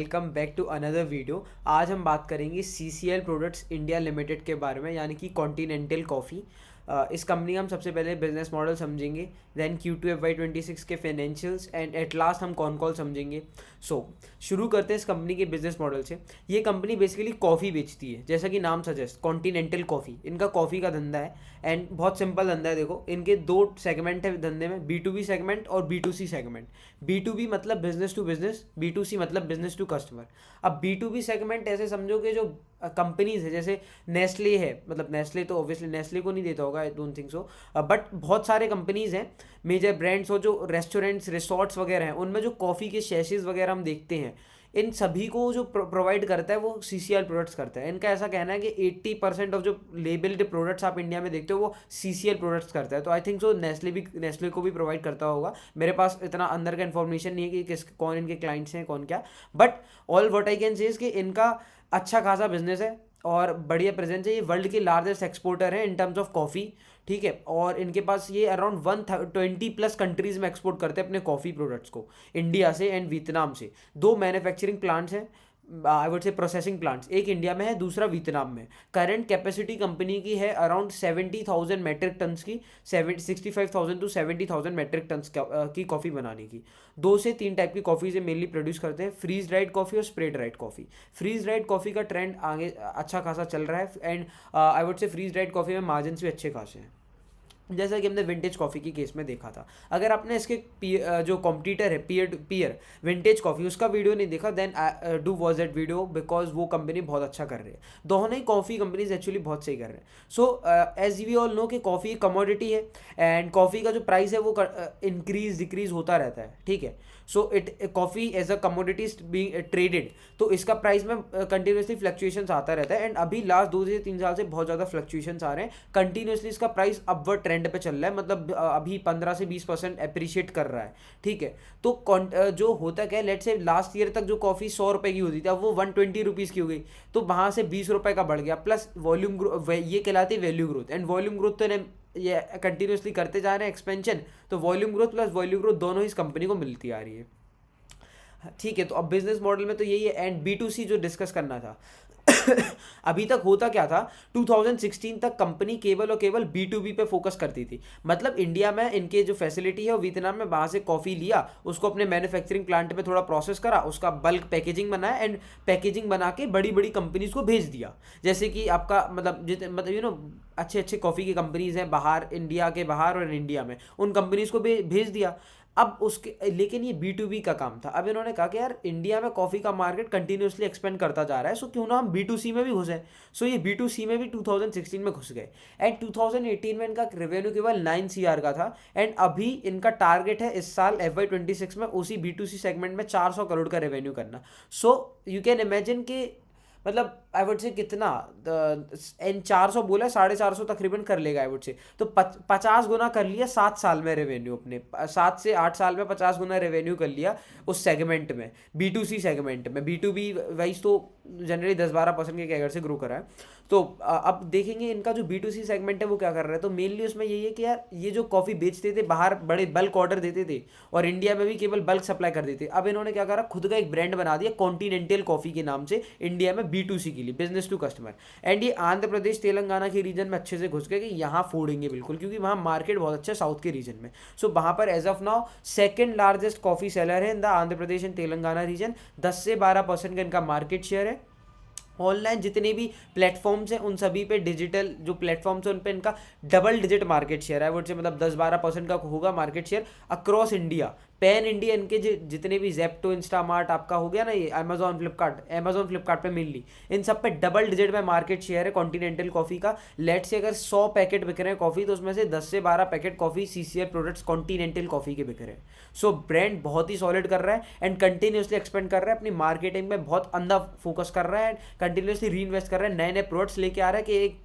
Welcome back to another video. आज हम बात करेंगे CCL प्रोडक्ट्स इंडिया लिमिटेड के बारे में, यानी कि कॉन्टिनेंटल कॉफ़ी। इस कंपनी का हम सबसे पहले बिजनेस मॉडल समझेंगे, देन Q2 FY26 के फाइनेंशियल्स एंड एट लास्ट हम कौन कॉल समझेंगे। शुरू करते हैं इस कंपनी के बिजनेस मॉडल से। ये कंपनी बेसिकली कॉफ़ी बेचती है, जैसा कि नाम सजेस्ट, कॉन्टिनेंटल कॉफ़ी इनका कॉफ़ी का धंधा है। एंड बहुत सिंपल धंधा है। देखो, इनके दो सेगमेंट है धंधे में, B2B सेगमेंट और B2C सेगमेंट। B2B मतलब बिजनेस टू बिजनेस, B2C मतलब बिजनेस टू कस्टमर। अब B2B सेगमेंट ऐसे समझो कि जो कंपनीज है, जैसे नेस्ले है, मतलब नेस्ले तो ऑब्वियसली नेस्ले को नहीं देता होगा, I don't think so, but बहुत सारे कंपनीज हैं, मेजर ब्रांड्स हो, जो रेस्टोरेंट्स रिसोर्ट्स वगैरह हैं, उनमें जो कॉफ़ी के शैशेज़ वगैरह हम देखते हैं, इन सभी को जो प्रोवाइड करता है वो CCL प्रोडक्ट्स करता है। इनका ऐसा कहना है कि 80% ऑफ जो लेबल्ड प्रोडक्ट्स आप इंडिया में देखते हो वो CCL प्रोडक्ट्स करता है। तो आई थिंक सो नेस्ले को भी प्रोवाइड करता होगा। मेरे पास इतना अंदर का इन्फॉर्मेशन नहीं है कि कौन इनके क्लाइंट्स हैं कौन क्या, but all what I can say is कि इनका अच्छा खासा बिजनेस है और बढ़िया प्रेजेंस है। ये वर्ल्ड के लार्जेस्ट एक्सपोर्टर है इन टर्म्स ऑफ कॉफ़ी, ठीक है। और इनके पास ये अराउंड 120+ कंट्रीज में एक्सपोर्ट करते हैं अपने कॉफ़ी प्रोडक्ट्स को, इंडिया से एंड वियतनाम से। दो मैन्युफैक्चरिंग प्लांट्स हैं, आई वुड से प्रोसेसिंग प्लांट्स, एक इंडिया में है, दूसरा वियतनाम में। करंट कैपेसिटी कंपनी की है अराउंड 70,000 मेट्रिक टन्स की, 65,000 to 70,000 मेट्रिक टन्स की कॉफ़ी बनाने की। 2 से 3 टाइप की कॉफ़ी से मेनली प्रोड्यूस करते हैं, फ्रीज ड्राइड कॉफ़ी और spray dried coffee. Freeze dried coffee का ट्रेंड आगे अच्छा खासा चल रहा है and I would say freeze dried coffee में मार्जिन भी अच्छे खासे हैं, जैसा कि हमने विंटेज कॉफ़ी की केस में देखा था। अगर आपने इसके जो कॉम्पिटिटर है peer to peer vintage coffee, उसका वीडियो नहीं देखा, then do watch that video, because वो कंपनी बहुत अच्छा कर रही है। दोनों ही कॉफ़ी कंपनीज एक्चुअली बहुत सही कर रहे हैं। So as we all know कि कॉफ़ी कमोडिटी है एंड कॉफ़ी का जो प्राइस है वो इंक्रीज डिक्रीज होता रहता है, ठीक है। So coffee as a commodity being traded, तो इसका प्राइस में कंटिन्यूसली फ्लक्चुएशंस आता रहता है एंड अभी लास्ट 2 से 3 साल से बहुत ज़्यादा फ्लक्चुएशंस आ रहे हैं। कंटिन्यूसली इसका प्राइस अपवर्ड ट्रेंड पे चल रहा है, मतलब अभी 15 से 20% अप्रिशिएट कर रहा है, ठीक है। तो जो होता क्या है, लेट से लास्ट ईयर तक जो कॉफ़ी 100 रुपये की होती थी, अब वो 120 रुपीज़ की हो गई, तो वहाँ से 20 रुपये का बढ़ गया। प्लस वॉल्यूम ग्रोथ, ये कहलाती है value growth, and volume growth तो ये कंटिन्यूसली करते जा रहे हैं एक्सपेंशन, तो volume growth plus volume growth दोनों ही इस कंपनी को मिलती आ रही है, ठीक है। तो अब बिजनेस मॉडल में तो यही है। एंड B2C जो डिस्कस करना था अभी तक होता क्या था, 2016 तक कंपनी केवल और केवल B2B पे फोकस करती थी। मतलब इंडिया में इनके जो फैसिलिटी है वो वियतनाम में, वहाँ से कॉफ़ी लिया, उसको अपने मैन्युफैक्चरिंग प्लांट में थोड़ा प्रोसेस करा, उसका बल्क पैकेजिंग बनाया एंड पैकेजिंग बना के बड़ी बड़ी कंपनीज को भेज दिया। जैसे कि आपका मतलब अच्छे अच्छे कॉफ़ी की कंपनीज हैं बाहर, इंडिया के बाहर और इंडिया में, उन कंपनीज को भेज दिया। अब उसके लेकिन ये B2B का काम था। अब इन्होंने कहा कि यार इंडिया में कॉफ़ी का मार्केट कंटिन्यूसली एक्सपेंड करता जा रहा है, सो क्यों ना हम B2C में भी घुसे। सो ये B2C में भी 2016 में घुस गए एंड 2018 में इनका रेवेन्यू केवल 9 CR का था एंड अभी इनका टारगेट है इस साल FY26 में उसी B2C सेगमेंट में 400 करोड़ का रेवेन्यू करना। सो यू कैन इमेजिन कि मतलब आई वुड से कितना एन 400 बोला, 450 तकरीबन कर लेगा आई वुड से। तो 50 गुना कर लिया 7 साल में रेवेन्यू अपने, 7 से 8 साल में 50 गुना रेवेन्यू कर लिया उस सेगमेंट में, B2C सेगमेंट में। B2B वाइज तो जनरली 10-12% के कैगर से ग्रो करा है। तो अब देखेंगे इनका जो B2C सेगमेंट है वो क्या कर रहा है। तो मेनली उसमें यही है कि यार ये जो कॉफ़ी बेचते थे बाहर, बड़े बल्क ऑर्डर देते थे और इंडिया में भी केवल बल्क सप्लाई कर देते। अब इन्होंने क्या करा, खुद का एक ब्रांड बना दिया कॉन्टिनेंटल कॉफ़ी के नाम से, इंडिया में B2C के लिए, बिजनेस टू कस्टमर। एंड ये आंध्र प्रदेश तेलंगाना के रीजन में अच्छे से घुस गए कि यहाँ फोड़ेंगे बिल्कुल, क्योंकि वहाँ मार्केट बहुत अच्छा है साउथ के रीजन में। सो वहाँ पर as of now second largest coffee seller है in the Andhra Pradesh and Telangana region. 10 से 12% का इनका मार्केट शेयर है। ऑनलाइन जितने भी प्लेटफॉर्म्स हैं उन सभी पे, डिजिटल जो प्लेटफॉर्म्स हैं उन पे इनका डबल डिजिट मार्केट शेयर है, वो मतलब 10-12% का होगा market share across India, pan India. इनके जितने भी जेप्टो, इंस्टामार्ट आपका हो गया ना, ये अमेजोन फ्लिपकार्ट पे मेनली, इन सब पे डबल डिजिट में मार्केट शेयर है कॉन्टिनेंटल कॉफ़ी का। लेट से अगर 100 पैकेट बिक रहे हैं कॉफ़ी, तो उसमें से 10 से 12 packet coffee CCL products continental coffee के बिक रहे हैं। सो ब्रांड बहुत ही सॉलिड कर रहा है एंड कंटिन्यूसली एक्सपेंड कर रहा है, अपनी मार्केटिंग में बहुत अंदर फोकस कर रहा है एंड कंटिन्यूसली री इन्वेस्ट कर रहा है, नए नए प्रोडक्ट्स लेके आ रहा है कि एक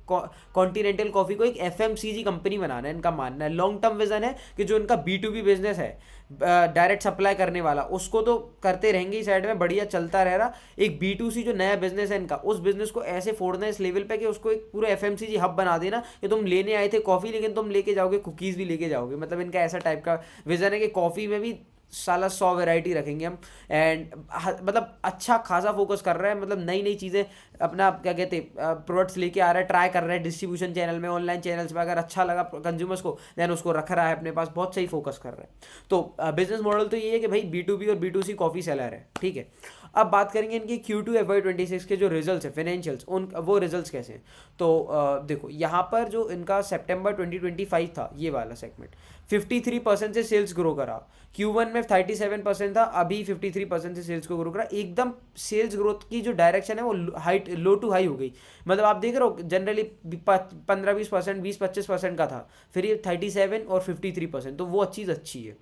कॉन्टिनेंटल कॉफ़ी को एक FMCG कंपनी बनाना है। इनका मानना है, लॉन्ग टर्म विजन है कि जो इनका B2B बिजनेस है, डायरेक्ट सप्लाई करने वाला, उसको तो करते रहेंगे ही साइड में, बढ़िया चलता रह रहा। एक B2C जो नया बिजनेस है इनका, उस बिजनेस को ऐसे फोड़ना है इस लेवल पे कि उसको एक पूरा FMCG हब बना देना कि तुम लेने आए थे कॉफ़ी, लेकिन तुम लेके जाओगे कुकीज़ भी लेके जाओगे। मतलब इनका ऐसा टाइप का विजन है कि कॉफ़ी में भी साला 100 वैरायटी रखेंगे हम। एंड मतलब अच्छा खासा फोकस कर रहा है, मतलब नई नई चीज़ें अपना क्या कहते प्रोडक्ट्स लेके आ रहा है, ट्राई कर रहा है डिस्ट्रीब्यूशन चैनल में, ऑनलाइन चैनल्स में। अगर अच्छा लगा कंज्यूमर्स को देन उसको रख रहा है अपने पास, बहुत सही फोकस कर रहा है। तो बिजनेस मॉडल तो ये है कि भाई B2B और B2C कॉफ़ी सेलर है, ठीक है। अब बात करेंगे इनकी Q2 FY26 के जो रिजल्ट्स है फाइनेंशियल्स, उन वो रिजल्ट्स कैसे हैं। तो देखो यहाँ पर जो इनका सितंबर 2025 था, ये वाला सेगमेंट 53% से सेल्स ग्रो करा। Q1 में 37% था, अभी 53% से सेल्स को ग्रो करा। एकदम सेल्स ग्रोथ की जो डायरेक्शन है वो हाइट लो टू हाई हो गई। मतलब आप देख रहे हो जनरली 15-20%, 20-25% का था, फिर ये 37 और 53%, तो वो चीज़ अच्छी है।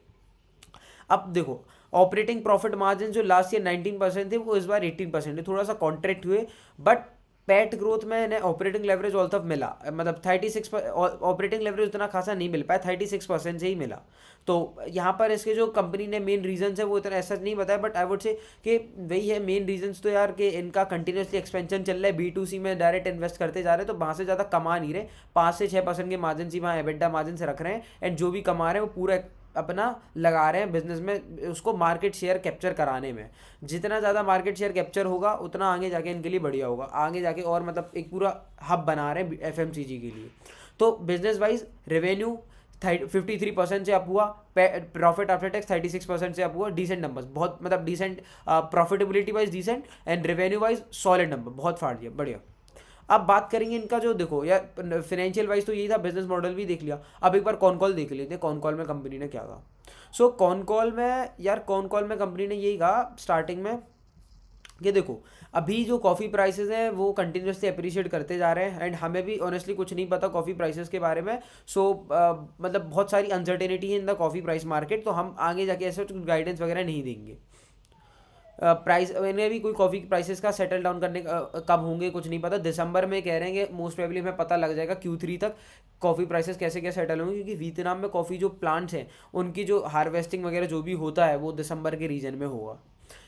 अब देखो ऑपरेटिंग प्रॉफिट मार्जिन जो लास्ट ईयर 19% थे, वो इस बार 18% है, थोड़ा सा कॉन्ट्रैक्ट हुए। बट पैट ग्रोथ में इन्हें ऑपरेटिंग लेवरेज ऑल तक मिला, मतलब 36 ऑपरेटिंग लेवरेज उतना खासा नहीं मिल पाया, 36% से ही मिला। तो यहाँ पर इसके जो कंपनी ने मेन रीजंस है वो इतना ऐसा नहीं बताया, बट आई वुड से कि वही है मेन रीजंस। तो यार कि इनका कंटिन्यूसली एक्सपेंशन चल रहा है, B2C में डायरेक्ट इन्वेस्ट करते जा रहे हैं, तो वहाँ से ज़्यादा कमा नहीं रहे, 5 से 6% के मार्जिन ही वहाँ एबिटा मार्जिन से रख रहे हैं। एंड जो भी कमा रहे हैं वो पूरा अपना लगा रहे हैं बिजनेस में, उसको मार्केट शेयर कैप्चर कराने में। जितना ज़्यादा मार्केट शेयर कैप्चर होगा उतना आगे जाके इनके लिए बढ़िया होगा, आगे जाके और मतलब एक पूरा हब बना रहे हैं FMCG के लिए। तो बिजनेस वाइज रेवेन्यू 53% से अप हुआ, प्रॉफिट आफ्टर टैक्स 36% से अप हुआ। डिसेंट नंबर्स, बहुत मतलब decent, profitability wise decent, and revenue wise solid number, बहुत फाड़ दिया, बढ़िया। अब बात करेंगे इनका जो देखो यार फाइनेंशियल वाइज तो यही था, बिजनेस मॉडल भी देख लिया। अब एक बार कॉन कॉल देख लेते हैं, कॉन कॉल में कंपनी ने क्या कहा। सो कॉन कॉल में यार, कॉन कॉल में कंपनी ने यही कहा स्टार्टिंग में कि देखो अभी जो कॉफ़ी प्राइसेस हैं वो कंटिन्यूसली अप्रिशिएट करते जा रहे हैं, एंड हमें भी ऑनेस्टली कुछ नहीं पता कॉफ़ी प्राइसेस के बारे में। सो मतलब बहुत सारी अनसर्टेनिटी है in the coffee price market, तो हम आगे जाके ऐसे गाइडेंस वगैरह नहीं देंगे। प्राइस इन्हें भी कोई कॉफ़ी प्राइसेस का सेटल डाउन करने कब होंगे कुछ नहीं पता। दिसंबर में कह रहे हैं कि मोस्ट प्रोबेबली हमें पता लग जाएगा Q3 तक कॉफ़ी प्राइसेस कैसे क्या सेटल होंगे, क्योंकि वियतनाम में कॉफ़ी जो प्लांट्स हैं उनकी जो हार्वेस्टिंग वगैरह जो भी होता है वो दिसंबर के रीजन में होगा।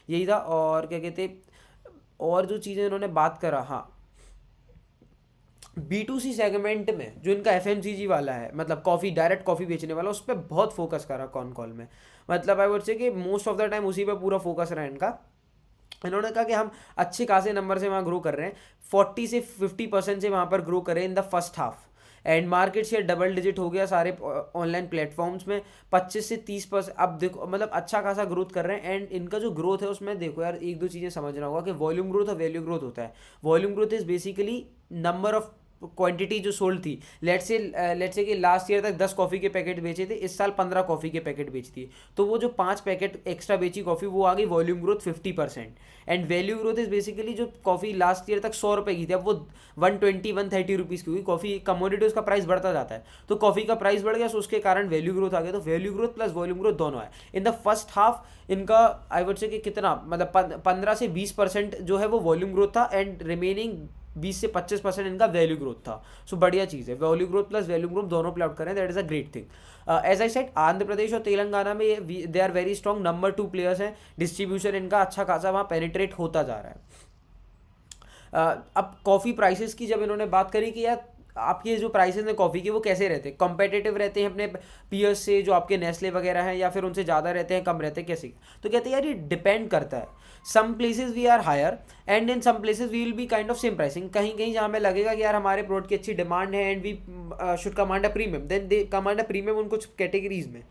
यही था। और क्या कहते, और जो चीज़ें इन्होंने बात करा, हाँ B2C सेगमेंट में जो इनका FMCG वाला है, मतलब कॉफ़ी डायरेक्ट कॉफ़ी बेचने वाला, उस पर बहुत फोकस करा कॉन कॉल में। मतलब आई वुड से कि मोस्ट ऑफ द टाइम उसी पे पूरा फोकस रहा इनका। इन्होंने कहा कि हम अच्छे खासे नंबर से वहाँ ग्रो कर रहे हैं, 40 से 50% से वहाँ पर ग्रो करें in the first half. And market share double digit हो गया सारे ऑनलाइन प्लेटफॉर्म्स में, 25 से 30%। अब देखो मतलब अच्छा खासा ग्रोथ कर रहे हैं। एंड इनका जो ग्रोथ है उसमें देखो यार, एक दो चीज़ें समझना होगा कि वॉल्यूम ग्रोथ और वैल्यू ग्रोथ होता है। Volume growth is basically number of quantity जो सोल्ड थी। लेट्स से कि लास्ट ईयर तक 10 कॉफ़ी के पैकेट बेचे थे, इस साल 15 कॉफ़ी के पैकेट बेचती है, तो वो जो 5 पैकेट एक्स्ट्रा बेची कॉफ़ी, वो आ गई volume growth 50%। And value growth is basically जो कॉफ़ी लास्ट ईयर तक 100 रुपये की थी, अब वो 120-130 रुपीज़ की हुई। कॉफ़ी कमोडिटी उसका प्राइस बढ़ता जाता है, तो कॉफ़ी का प्राइस बढ़ गया, सो उसके कारण वैल्यू ग्रोथ आ गया। तो value growth plus volume growth दोनों है। इन द फर्स्ट हाफ इनका आई वुड से कि कितना मतलब 15 से 20% जो है वो वॉल्यूम ग्रोथ था, एंड रिमेनिंग 20 से 25% इनका वैल्यू ग्रोथ था। सो बढ़िया चीज़ है, value growth plus value growth दोनों प्ले आउट करें, that is a great thing. As I said, Andhra Pradesh और तेलंगाना में they are very strong, number 2 players हैं। डिस्ट्रीब्यूशन इनका अच्छा खासा वहाँ पेनिट्रेट होता जा रहा है। अब कॉफ़ी प्राइसेस की जब इन्होंने बात करी कि यार आपके जो प्राइसेस हैं कॉफ़ी के वो कैसे रहते हैं, कॉम्पिटिटिव रहते हैं अपने पीयर्स से जो आपके नेस्ले वगैरह हैं, या फिर उनसे ज़्यादा रहते हैं, कम रहते हैं, कैसे। तो कहते हैं यार ये डिपेंड करता है। Some places we are higher and in some places we will be kind of same pricing. कहीं कहीं जहाँ हमें लगेगा कि यार हमारे प्रोडक्ट की अच्छी डिमांड है and we should command a premium, then they command a premium उन कुछ कैटेगरीज में।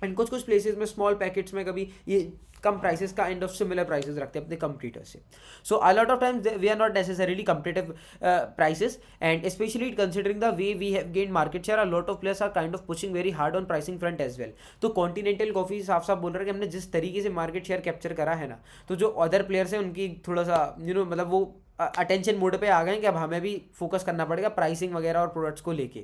एंड कुछ कुछ प्लेसेस में स्मॉल पैकेट्स में कभी ये कम प्राइसेस का एंड ऑफ सिमिलर प्राइसेस रखते हैं अपने कंपटीटर से। So a lot of times we are not necessarily competitive prices, and specially considering the way we have gain market share, a lot of players are kind of pushing very hard on pricing front as well. तो continental coffee साफ साफ बोल रहा है कि हमने जिस तरीके से मार्केट शेयर कैप्चर करा है ना, तो जो अदर प्लेयर्स हैं उनकी थोड़ा सा मतलब वो अटेंशन मोड पे आ गए कि अब हमें भी फोकस करना पड़ेगा प्राइसिंग वगैरह और प्रोडक्ट्स को लेके,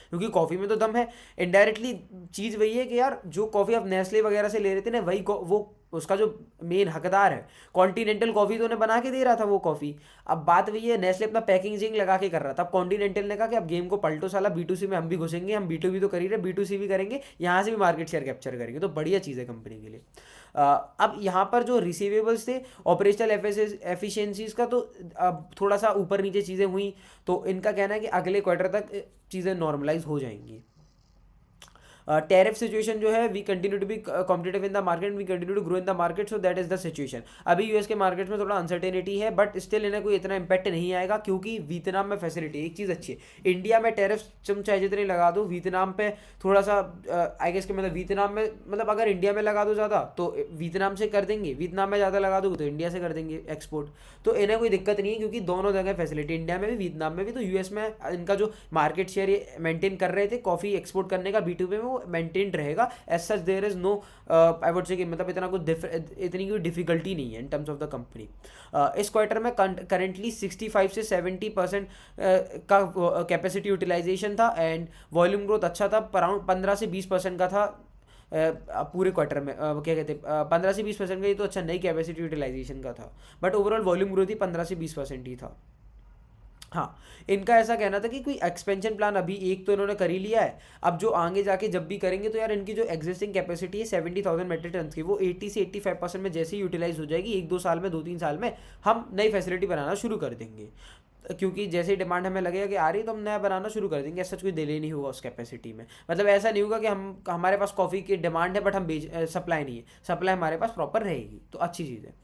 क्योंकि कॉफ़ी में तो दम है। इनडायरेक्टली चीज़ वही है कि यार जो कॉफ़ी आप नेस्ले वगैरह से ले रहे थे ना, वही वो उसका जो मेन हकदार है कॉन्टिनेंटल कॉफ़ी तो उन्हें बना के दे रहा था वो कॉफ़ी। अब बात वही है, नेस्ले अपना पैकेजिंग लगा के कर रहा था। अब कॉन्टिनेंटल ने कहा कि अब गेम को पलटो साला, B2C में हम भी घुसेंगे, हम B2B तो कर ही रहे, B2C भी करेंगे, यहाँ से भी मार्केट शेयर कैप्चर करेंगे। तो बढ़िया चीज़ है कंपनी के लिए। अब यहाँ पर जो रिसीवेबल्स थे, ऑपरेशनल एफिशिएंसीज का तो अब थोड़ा सा ऊपर नीचे चीज़ें हुई, तो इनका कहना है कि अगले क्वार्टर तक चीज़ें नॉर्मलाइज हो जाएंगी। टेरिफ सिचुएशन जो है, we continue to be competitive in the market, we continue to grow in the market, so that is the situation. अभी यूएस के मार्केट में थोड़ा अनसर्टेनिटी है, बट स्टिल इन्हें कोई इतना इंपैक्ट नहीं आएगा, क्योंकि वियतनाम में फैसिलिटी, एक चीज़ अच्छी है, इंडिया में टेरिफ तुम चाहे जितने लगा दो, वियतनाम पे थोड़ा सा आई गेस कि मतलब वियतनाम में, मतलब अगर इंडिया में लगा दो ज़्यादा तो वियतनाम से कर देंगे, वियतनाम में ज़्यादा लगा दो तो इंडिया से कर देंगे एक्सपोर्ट, तो इन्हें कोई दिक्कत नहीं है, क्योंकि दोनों जगह फैसिलिटी, इंडिया में भी वियतनाम में भी। तो यूएस में इनका जो मार्केट शेयर ये मेंटेन कर रहे थे कॉफ़ी एक्सपोर्ट करने का B2B में, वो मेंटेन रहेगा। As such there is no I would say कि मतलब इतना कुछ इतनी कोई डिफिकल्टी नहीं है in terms of the company. इस क्वार्टर में करेंटली 65 से 70% का कैपेसिटी यूटिलाइजेशन था, एंड वॉल्यूम ग्रोथ अच्छा था, अराउंड 15 से 20% का था पूरे क्वार्टर में। क्या कहते हैं, 15 से 20% का, ये तो अच्छा नई कैपेसिटी यूटिलाइजेशन का था, बट ओवरऑल वॉल्यूम ग्रोथ ही 15 से 20% ही था। हाँ, इनका ऐसा कहना था कि कोई एक्सपेंशन प्लान अभी एक तो इन्होंने कर ही लिया है, अब जो आगे जाके जब भी करेंगे तो यार इनकी जो एग्जिस्टिंग कैपेसिटी है 70,000 मेट्रिक टन की, वो 80 से 85% में जैसे ही यूटिलाइज हो जाएगी, 1-2 साल में, 2-3 साल में हम नई फैसिलिटी बनाना शुरू कर देंगे, क्योंकि जैसे ही डिमांड हमें लगेगा कि आ रही है तो हम नया बनाना शुरू कर देंगे। ऐसा कोई डिले नहीं होगा उस कैपेसिटी में, मतलब ऐसा नहीं होगा कि हमारे पास कॉफ़ी की डिमांड है बट हम सप्लाई नहीं है, सप्लाई हमारे पास प्रॉपर रहेगी, तो अच्छी चीज़ है।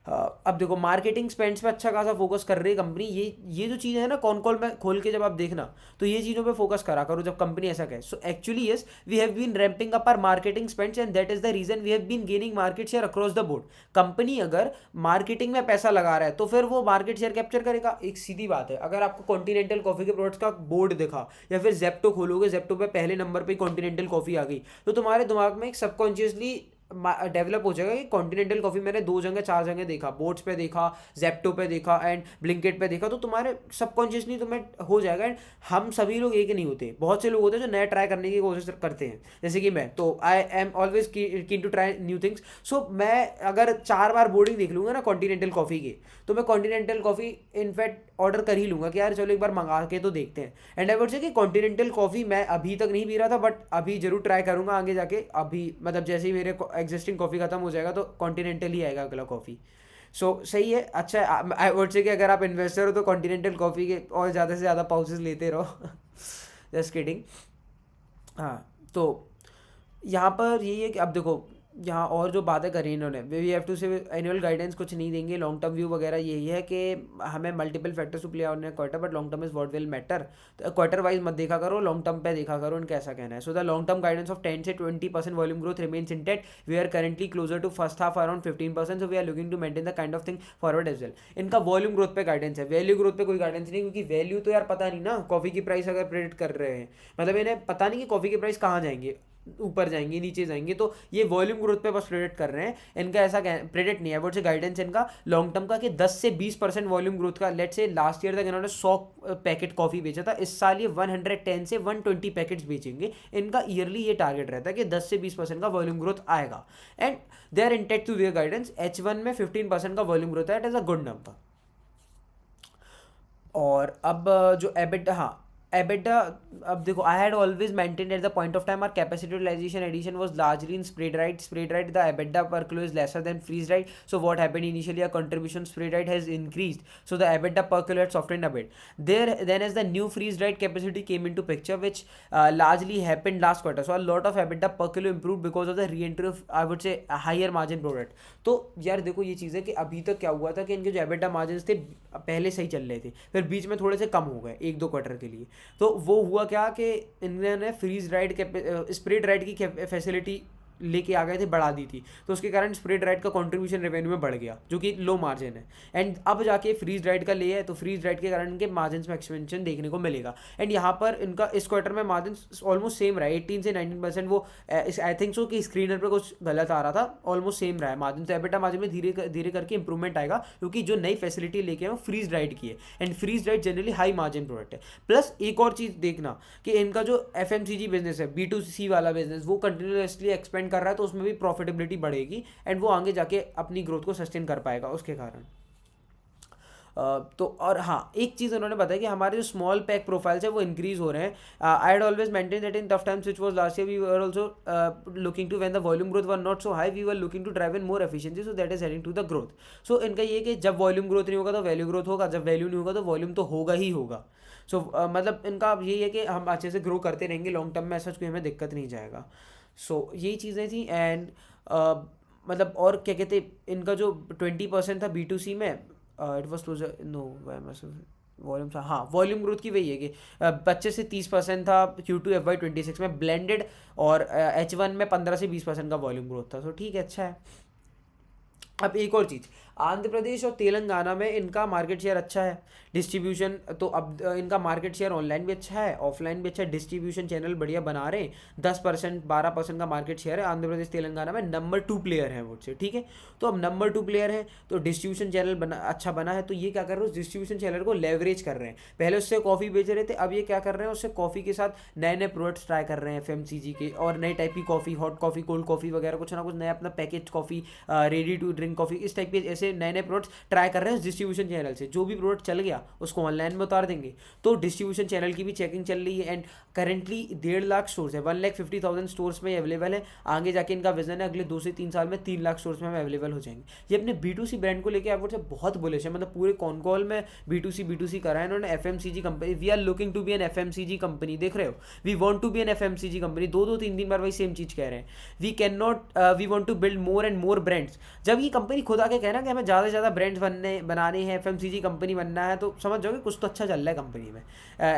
अब देखो मार्केटिंग स्पेंड्स पे अच्छा खासा फोकस कर रही है कंपनी, ये जो चीज़ें है ना, कौन कॉल में खोल के जब आप देखना तो ये चीज़ों पे फोकस करा करो जब कंपनी ऐसा कहे। So actually yes, we have been ramping up our marketing spends and that is the reason we have been gaining market share across the board. Company अगर मार्केटिंग में पैसा लगा रहा है तो फिर वो मार्केट शेयर कैप्चर करेगा, एक सीधी बात है। अगर आपको कॉन्टिनेंटल कॉफी के प्रोडक्ट्स का बोर्ड दिखा, या फिर जेप्टो खोलोगे, जेप्टो पे पहले नंबर पे कॉन्टिनेंटल कॉफी आ गई, तो तुम्हारे दिमाग में एक सबकॉन्शियसली डेवलप हो जाएगा कि कॉन्टिनेंटल कॉफ़ी मैंने 2 जगह 4 जगह देखा, बोट्स पे देखा, जेप्टो पे देखा एंड ब्लिंकिट पे देखा, तो तुम्हारे सबकॉन्शियसली तुम्हें हो जाएगा। एंड हम सभी लोग एक नहीं होते, बहुत से लोग होते हैं जो नया ट्राई करने की कोशिश करते हैं, जैसे कि मैं, तो I am always keen to try new things. So मैं अगर 4 बार बोर्डिंग देख लूँगा ना कॉन्टिनेंटल कॉफ़ी के, तो मैं कॉन्टिनेंटल कॉफ़ी इनफैक्ट ऑर्डर कर ही लूँगा कि यार चलो एक बार मंगा के तो देखते हैं। एंड आई वुड से कि कॉन्टिनेंटल कॉफ़ी मैं अभी तक नहीं पी रहा था, बट अभी जरूर ट्राई करूँगा आगे जाके। अभी मतलब जैसे ही मेरे एग्जिस्टिंग कॉफ़ी खत्म हो जाएगा तो कॉन्टिनेंटल ही आएगा अगला कॉफ़ी। सो सही है, अच्छा है। आई वुड से कि अगर आप इन्वेस्टर हो तो कॉन्टिनेंटल कॉफ़ी के और ज़्यादा से ज़्यादा पाउचेस लेते रहो। Just kidding. हाँ, तो यहाँ पर यही है कि अब देखो यहाँ और जो बातें करी इन्होंने, वी हैव टू से एनुअल गाइडेंस कुछ नहीं देंगे, लॉन्ग टर्म व्यू वगैरह यही है कि हमें multiple factors to play out in quarter, but long term is what will matter. तो क्वार्टर वाइज मत देखा करो, लॉन्ग टर्म पे देखा करो, इनका ऐसा कहना है। So the long term guidance of 10 से 20% volume growth remains intact, we are currently closer to first half around 15%, so we are looking to maintain the kind of thing forward as well. इनका volume growth पे guidance है, value growth पे कोई guidance नहीं, क्योंकि value तो यार पता नहीं ना, कॉफी की प्राइस अगर प्रेडिक्ट कर रहे हैं, मतलब इन्हें पता नहीं कि कॉफी की प्राइस कहाँ जाएंगे, ऊपर जाएंगे नीचे जाएंगे, तो ये वॉल्यूम ग्रोथ पे बस प्रेडिक्ट कर रहे हैं। इनका ऐसा प्रेडिक्ट नहीं है, वो से गाइडेंस इनका लॉन्ग टर्म का कि 10 से 20% वॉल्यूम ग्रोथ का। लेट से लास्ट ईयर तक इन्होंने 100 पैकेट कॉफ़ी बेचा था, इस साल ये 110 से 120 पैकेट्स बेचेंगे। इनका ईयरली ये टारगेट रहता है कि 10 से 20% का वॉल्यूम ग्रोथ आएगा, and they are intact to their guidance. H1 में 15% का वॉल्यूम ग्रोथ है, it is a good number. और अब जो एबिट, हाँ EBITDA, अब देखो I had always maintain at the point of time or capacity utilization addition was largely in spray dried the EBITDA per kilo is lesser than freeze dried, so what happened initially, a contribution spray dried has increased, so the EBITDA per kilo had softened a bit there. Then as the new freeze dried capacity came into picture, which largely happened last quarter, so a lot of EBITDA per kilo improved because of the re-entry of, I would say, a higher margin product. तो यार देखो ये चीज़ है कि अभी तक क्या हुआ था कि इनके जो EBITDA मार्जिन थे पहले सही चल रहे थे, फिर बीच में थोड़े से कम हो गए 1-2 क्वार्टर के लिए। तो वो हुआ क्या कि इन्होंने फ्रीज ड्राइड के स्प्रे ड्राइड की फैसिलिटी लेके आ गए थे, बढ़ा दी थी, तो उसके कारण स्प्रे ड्राइड का कंट्रीब्यूशन रेवेन्यू में बढ़ गया, जो कि लो मार्जिन है। एंड अब जाके फ्रीज ड्राइड का ले है, तो फ्रीज ड्राइड के कारण इनके मार्जिन में एक्सपेंशन देखने को मिलेगा। एंड यहाँ पर इनका इस क्वार्टर में मार्जिन ऑलमोस्ट सेम रहा है, 18 से 19%। वो आई थिंक सो कि स्क्रीनर पर कुछ गलत आ रहा था, ऑलमोस्ट सेम रहा है मार्जिन। तो एबिटा मार्जिन में धीरे धीरे करके इंप्रूवमेंट आएगा, क्योंकि जो नई फैसिलिटी लेके वो फ्रीज ड्राइड की है, and freeze dried generally high margin product है। प्लस एक और चीज़ देखना कि इनका जो FMCG बिजनेस है, B2C वाला बिजनेस, वो कंटिन्यूसली एक्सपेंड कर रहा है, तो उसमें भी प्रॉफिटेबिलिटी बढ़ेगी, एंड वो आगे जाके अपनी ग्रोथ को सस्टेन कर पाएगा उसके कारण। तो और हाँ, एक चीज़ उन्होंने बताया कि हमारे जो स्मॉल पैक प्रोफाइल्स है वो इंक्रीज हो रहे हैं. I had always maintain that in tough times which was last year we were also looking to when the volume growth were not so high we were looking to drive in more efficiency, so that is heading to the growth. So इनका ये कि जब volume growth नहीं होगा तो value growth होगा, जब value नहीं होगा तो वॉल्यूम तो होगा ही होगा. सो मतलब इनका यही है कि हम अच्छे से ग्रो करते रहेंगे लॉन्ग टर्म में, ऐसा कोई हमें दिक्कत नहीं जाएगा. सो यही चीज़ें थी. एंड मतलब और क्या कहते, इनका जो 20% था B2C में, it was closer no volume था, हाँ वॉल्यूम ग्रोथ की वही है कि 25 से 30% था Q2 FY 2026 में ब्लेंडेड, और H1 में 15 से 20% का वॉल्यूम ग्रोथ था. तो ठीक है, अच्छा है. अब एक और चीज़, आंध्र प्रदेश और तेलंगाना में इनका मार्केट शेयर अच्छा है, डिस्ट्रीब्यूशन तो अब इनका मार्केट शेयर ऑनलाइन भी अच्छा है, ऑफलाइन भी अच्छा है, डिस्ट्रीब्यूशन चैनल बढ़िया बना रहे हैं. 10% 12% का मार्केट शेयर है आंध्र प्रदेश तेलंगाना में. नंबर 2 प्लेयर है वो से, ठीक है. तो अब नंबर 2 प्लेयर है तो डिस्ट्रीब्यूशन चैनल बना अच्छा बना है, तो ये क्या कर रहे हैं, उस डिस्ट्रीब्यूशन चैनल को लेवरेज कर रहे हैं. पहले उससे कॉफ़ी बेच रहे थे, अब ये क्या कर रहे हैं, उससे कॉफ़ी के साथ नए नए प्रोडक्ट्स ट्राई कर रहे हैं FMCG के, और नई टाइप की coffee, hot coffee, cold coffee वगैरह कुछ ना कुछ नया अपना package coffee, ready to drink coffee, इस टाइप के ऐसे नए नए प्रोडक्ट्स ट्राई कर रहे हैं डिस्ट्रीब्यूशन चैनल से. जो भी प्रोडक्ट चल गया उसको ऑनलाइन में उतार देंगे. तो डिस्ट्रीब्यूशन चैनल की भी चेकिंग चल रही है. एंड करेंटली 1.5 लाख स्टोर्स है, 1,50,000 स्टोर्स में अवेलेबल है. आगे जाके इनका विजन है अगले 2 से 3 साल में 3 लाख स्टोर्स में अवेलेबल हो जाएंगे. ये अपने B2C ब्रांड को लेकर आपको बहुत बुलिश है, मतलब पूरे कॉन कॉल में B2C करा है इन्होंने. FMCG company, we are looking to be an FMCG company, देख रहे हो, we want to be an FMCG company. 2-3 बार वही सेम चीज़ कह रहे हैं. We can not, we want to build more and more brands. जब ये कंपनी खुद आके कहना कि हमें ज़्यादा से ज़्यादा ब्रांड्स बनाने हैं, FMCG कंपनी बनना है, तो समझ जाओगे कुछ तो अच्छा चल रहा है कंपनी में.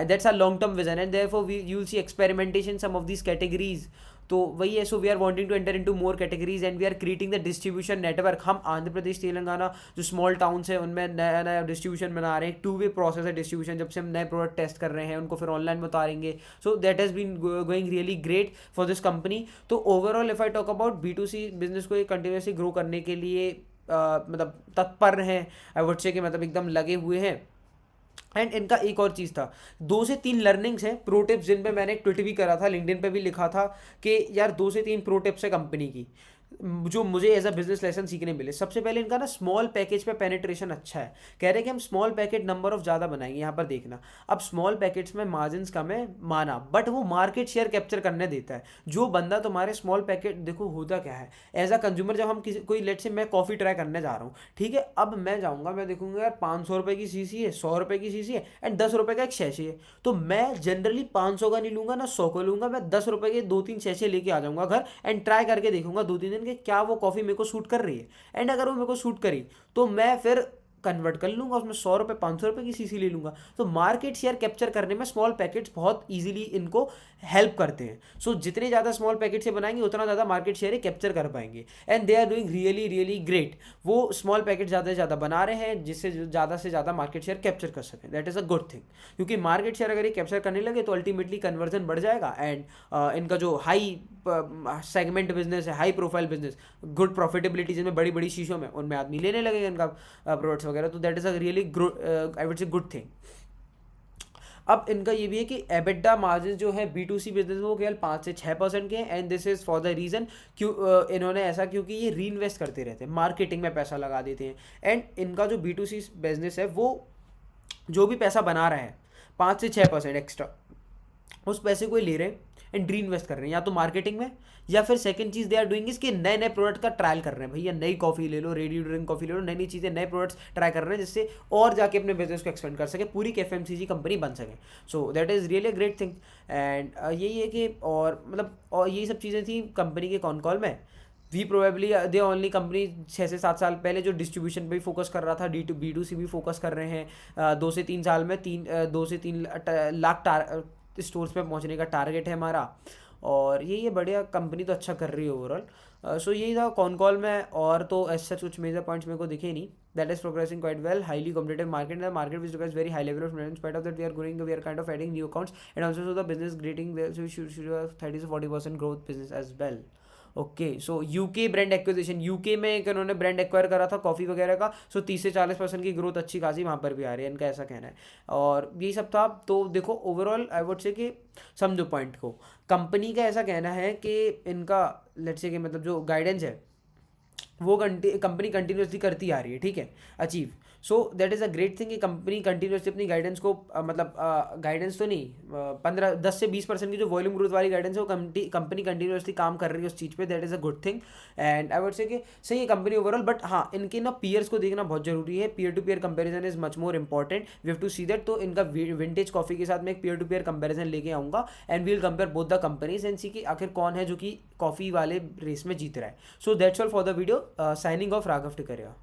That's our long term vision and therefore we you see experimentation some of these categories. तो वही है. So we are wanting to enter into more categories and we are creating the distribution network. हम आंध्र प्रदेश तेलंगाना जो small towns है उनमें नया नया distribution बना रहे हैं. 2 वे प्रोसेस है डिस्ट्रीब्यूशन, जब से हम नए प्रोडक्ट टेस्ट कर रहे हैं उनको फिर ऑनलाइन में उतारेंगे. So that has been going really great for this company. तो overall if I talk about B2C business को कंटिन्यूसली ग्रो करने के लिए मतलब तत्पर हैं, आई वुड से कि मतलब एकदम लगे हुए हैं. एंड इनका एक और चीज़ था, 2 से 3 लर्निंग्स है, प्रो टिप्स, जिन पे मैंने एक ट्वीट भी करा था, लिंक्डइन पे भी लिखा था कि यार 2 से 3 प्रो टिप्स है कंपनी की जो मुझे एज अ बिजनेस लेसन सीखने मिले. सबसे पहले इनका ना स्मॉल पैकेज पे पेनिट्रेशन अच्छा है. कह रहे हैं कि हम स्मॉल पैकेट नंबर ऑफ ज़्यादा बनाएंगे. यहाँ पर देखना, अब स्मॉल पैकेट्स में मार्जिन्स कम है माना, बट वो मार्केट शेयर कैप्चर करने देता है. जो बंदा तुम्हारे स्मॉल पैकेट, देखो होता क्या है एज अ कंज्यूमर, जब हम किसी कोई लेट से मैं कॉफ़ी ट्राई करने जा रहा हूँ, ठीक है, अब मैं जाऊँगा, मैं देखूंगा यार 500 रुपये की शीशी है, 100 रुपये की शीशी है एंड 10 रुपये का एक शैशे है. तो मैं जनरली 500 का नहीं लूँगा ना 100 का लूँगा, मैं 10 रुपये के 2-3 शैशे लेके आ जाऊँगा घर एंड ट्राई करके देखूंगा 2-3 दिन के क्या वो कॉफ़ी मेरे को सूट कर रही है. एंड अगर वो मेरे को सूट करी तो मैं फिर कन्वर्ट कर लूँगा उसमें, 100 रुपये 500 रुपये की शीशी ले लूँगा. तो मार्केट शेयर कैप्चर करने में स्मॉल पैकेट्स बहुत इजीली इनको हेल्प करते हैं. सो जितने ज़्यादा स्मॉल पैकेट से बनाएंगे उतना ज़्यादा मार्केट शेयर कैप्चर कर पाएंगे. And they are doing really really great. वो स्मॉल पैकेट ज़्यादा से ज़्यादा बना रहे हैं जिससे ज़्यादा से ज़्यादा मार्केट शेयर कैप्चर कर सकें. That is a good thing, क्योंकि मार्केट शेयर अगर ये कैप्चर करने लगे तो अल्टीमेटली कन्वर्जन बढ़ जाएगा. एंड इनका जो हाई सेगमेंट बिजनेस है, high profile business, good profitability जिनमें बड़ी बड़ी शीशों में, उनमें आदमी लेने लगेगा इनका प्रोडक्ट्स वगैरह. तो that is a really I would से गुड थिंग. अब इनका ये भी है कि एबिटा मार्जिन जो है B2C बिजनेस में वो केवल 5 से 6% के हैं. And this is for the reason क्यों इन्होंने ऐसा, क्योंकि ये री इन्वेस्ट करते रहते हैं, मार्केटिंग में पैसा लगा देते हैं. एंड इनका जो B2C बिजनेस है वो जो भी पैसा बना रहा है 5 से 6% एक्स्ट्रा, उस पैसे को ले रहे हैं एंड री इन्वेस्ट कर रहे हैं, या तो मार्केटिंग में, या फिर सेकंड चीज़ दे आर डूइंग इसके नए नए प्रोडक्ट का ट्रायल कर रहे हैं. भैया नई कॉफ़ी ले लो, रेडी टू ड्रिंक कॉफ़ी ले लो, नई नई चीज़ें, नए प्रोडक्ट्स ट्राई कर रहे हैं जिससे और जाके अपने बिजनेस को एक्सपेंड कर सके, पूरी FMCG कंपनी बन सके. So that is really a great thing. And यही है कि और मतलब और यही सब चीज़ें थी कंपनी के कॉन कॉल में. We probably they only company 6 से 7 साल पहले जो डिस्ट्रीब्यूशन पे भी फोकस कर रहा था, B2C भी फोकस कर रहे हैं. 2 से 3 साल में 2 से 3 लाख स्टोर्स पे पहुंचने का टारगेट है हमारा. और यही है, बढ़िया कंपनी तो अच्छा कर रही है ओवरऑल. सो यही था कॉन कॉल में, और तो ऐसा कुछ मेजर पॉइंट्स मेरे को दिखे नहीं. That is progressing quite well. Highly competitive market, the market which requires very high level of in spite of that we are growing, we are kind of adding new accounts and also so the business grating, so we should have 30 से 40% growth business as well. Okay, so UK brand acquisition, UK में एक उन्होंने brand acquire करा था coffee वगैरह का. सो 30 से 40% की ग्रोथ अच्छी खासी वहाँ पर भी आ रही है, इनका ऐसा कहना है. और यही सब था. तो देखो ओवरऑल आई वुड से कि समझो पॉइंट को, कंपनी का ऐसा कहना है कि इनका लेट्स से कि मतलब जो गाइडेंस है वो कंपनी कंटिन्यूसली करती आ रही है, ठीक है, achieve. So that is a great thing कि कंपनी कंटिन्यूसली अपनी गाइडेंस को मतलब गाइडेंस तो नहीं, 15-10 से 20% की जो वॉल्यूम ग्रोथ वाली गाइडेंस है वो कंपनी कंटिन्यूसली काम कर रही है उस चीज़ पे, that is a good thing. And I would say कि सही है कंपनी ओवरऑल, बट हाँ इनके ना पीयर्स को देखना बहुत जरूरी है। Peer to peer comparison is much more important, we have to see that. तो इनका विंटेज कॉफी के साथ मैं एक पीयर टू पीयर कंपेरिजन लेके आऊँगा and we'll compare both the companies and see कि आखिर कौन है जो कि कॉफ़ी वाले रेस में जीत रहा है। So that's all for the video, signing off Raghav Tikaria.